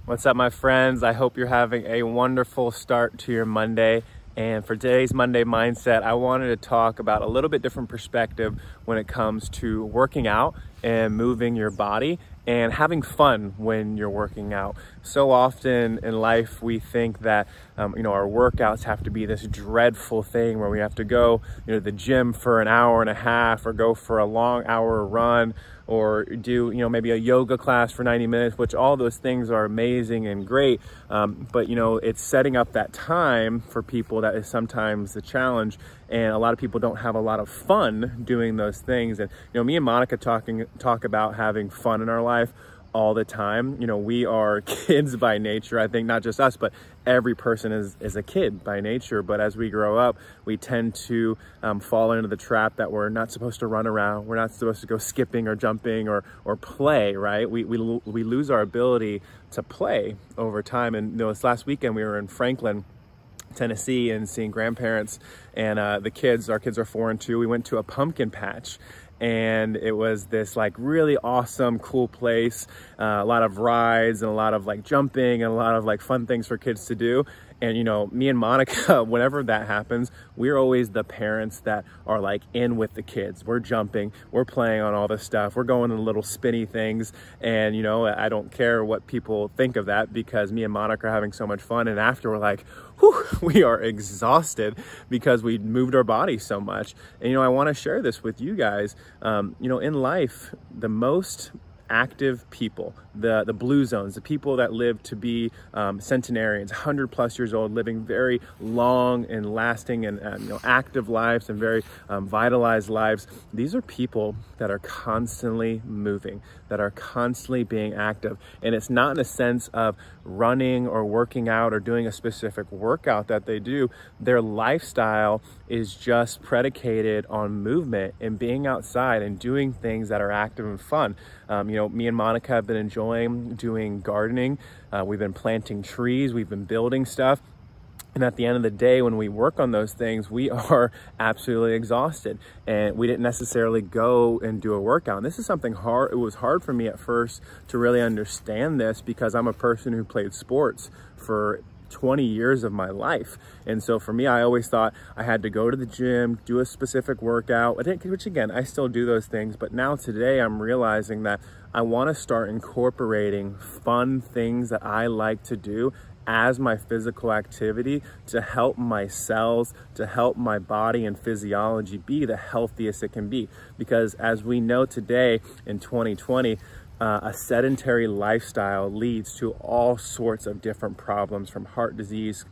What's up, my friends? I hope you're having a wonderful start to your Monday. And for today's Monday Mindset, I wanted to talk about a little bit different perspective when it comes to working out and moving your body and having fun when you're working out. So often in life, we think that our workouts have to be this dreadful thing where we have to go to the gym for an hour and a half, or go for a long hour run, or do maybe a yoga class for 90 minutes, which all those things are amazing and great. But it's setting up that time for people that is sometimes the challenge. And a lot of people don't have a lot of fun doing those things. And me and Monica talk about having fun in our life all the time. We are kids by nature. I think not just us, but every person is a kid by nature. But as we grow up, we tend to fall into the trap that we're not supposed to run around. We're not supposed to go skipping or jumping or play, right? We lose our ability to play over time. And this last weekend we were in Franklin, Tennessee, and seeing grandparents and our kids are 4 and 2. We went to a pumpkin patch, and it was this really awesome, cool place. A lot of rides and a lot of jumping and a lot of fun things for kids to do. And me and Monica, whenever that happens, we're always the parents that are in with the kids. We're jumping, we're playing on all this stuff, we're going to little spinny things. And I don't care what people think of that, because me and Monica are having so much fun. And after, we're like, whew, we are exhausted because we moved our body so much. And I want to share this with you guys. In life, the most active people, the blue zones, the people that live to be centenarians, 100+ years old, living very long and lasting and active lives and very vitalized lives. These are people that are constantly moving, that are constantly being active. And it's not in a sense of running or working out or doing a specific workout that they do. Their lifestyle is just predicated on movement and being outside and doing things that are active and fun. Me and Monica have been enjoying doing gardening. We've been planting trees, we've been building stuff. And at the end of the day, when we work on those things, we are absolutely exhausted, and we didn't necessarily go and do a workout. And this is something hard. It was hard for me at first to really understand this, because I'm a person who played sports for 20 years of my life. And so for me, I always thought I had to go to the gym, do a specific workout, which again, I still do those things. But now today I'm realizing that I want to start incorporating fun things that I like to do as my physical activity to help my cells, to help my body and physiology be the healthiest it can be. Because as we know today in 2020, a sedentary lifestyle leads to all sorts of different problems, from heart disease,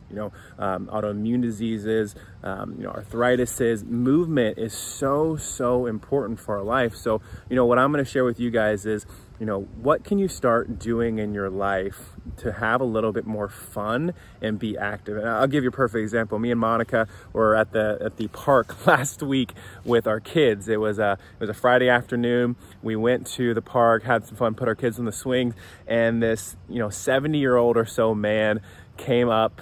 autoimmune diseases, arthritis. Movement is so important for our life. So, what I'm going to share with you guys is, what can you start doing in your life to have a little bit more fun and be active? And I'll give you a perfect example. Me and Monica were at the park last week with our kids. It was a Friday afternoon. We went to the park, had some fun, put our kids on the swing, and this 70-year-old or so man came up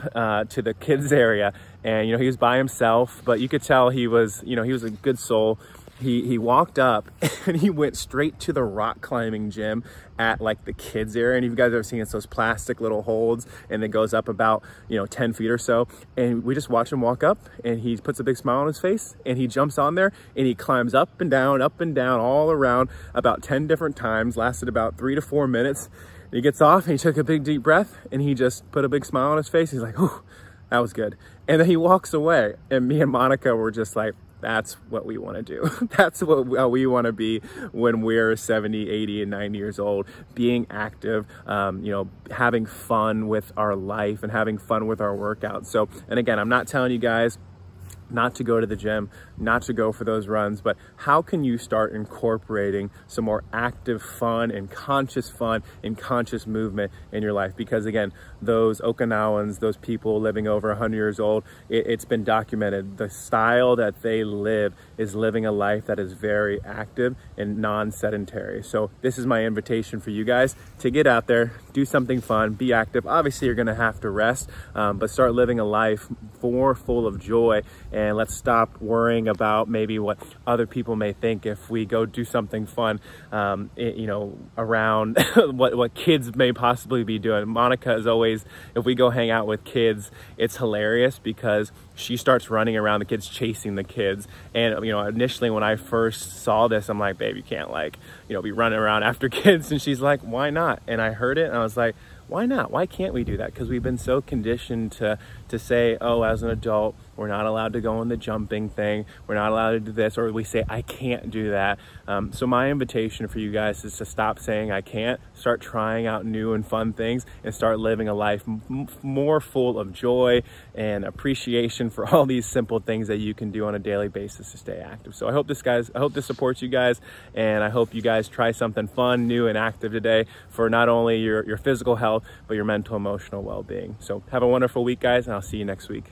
to the kids area, and he was by himself, but you could tell he was he was a good soul. He walked up and he went straight to the rock climbing gym at the kids area. And if you guys ever seen, it's those plastic little holds, and it goes up about 10 feet or so. And we just watch him walk up, and he puts a big smile on his face, and he jumps on there, and he climbs up and down all around about 10 different times. Lasted about 3 to 4 minutes. He gets off, and he took a big deep breath, and he just put a big smile on his face. He's like, "Ooh, that was good." And then he walks away, and me and Monica were just like, that's what we want to do. That's what we want to be when we're 70, 80, and 90 years old, being active, having fun with our life and having fun with our workouts. So, and again, I'm not telling you guys not to go to the gym, not to go for those runs, but how can you start incorporating some more active fun and conscious movement in your life? Because again, those Okinawans, those people living over 100 years old, it's been documented. The style that they live is living a life that is very active and non-sedentary. So this is my invitation for you guys to get out there, do something fun, be active. Obviously you're gonna have to rest, but start living a life more full of joy, and let's stop worrying about maybe what other people may think if we go do something fun, you know, around what kids may possibly be doing. Monica is always, if we go hang out with kids, it's hilarious because she starts running around the kids, chasing the kids. And, you know, initially when I first saw this, I'm like, babe, you can't, like, you know, be running around after kids. And she's like, why not? And I heard it and I was like, why not? Why can't we do that? Because we've been so conditioned to say, oh, as an adult, we're not allowed to go on the jumping thing. We're not allowed to do this, or we say, I can't do that. So my invitation for you guys is to stop saying I can't, start trying out new and fun things, and start living a life more full of joy and appreciation for all these simple things that you can do on a daily basis to stay active. So I hope this supports you guys, and I hope you guys try something fun, new, and active today for not only your physical health, but your mental, emotional well-being. So have a wonderful week, guys, and I'll see you next week.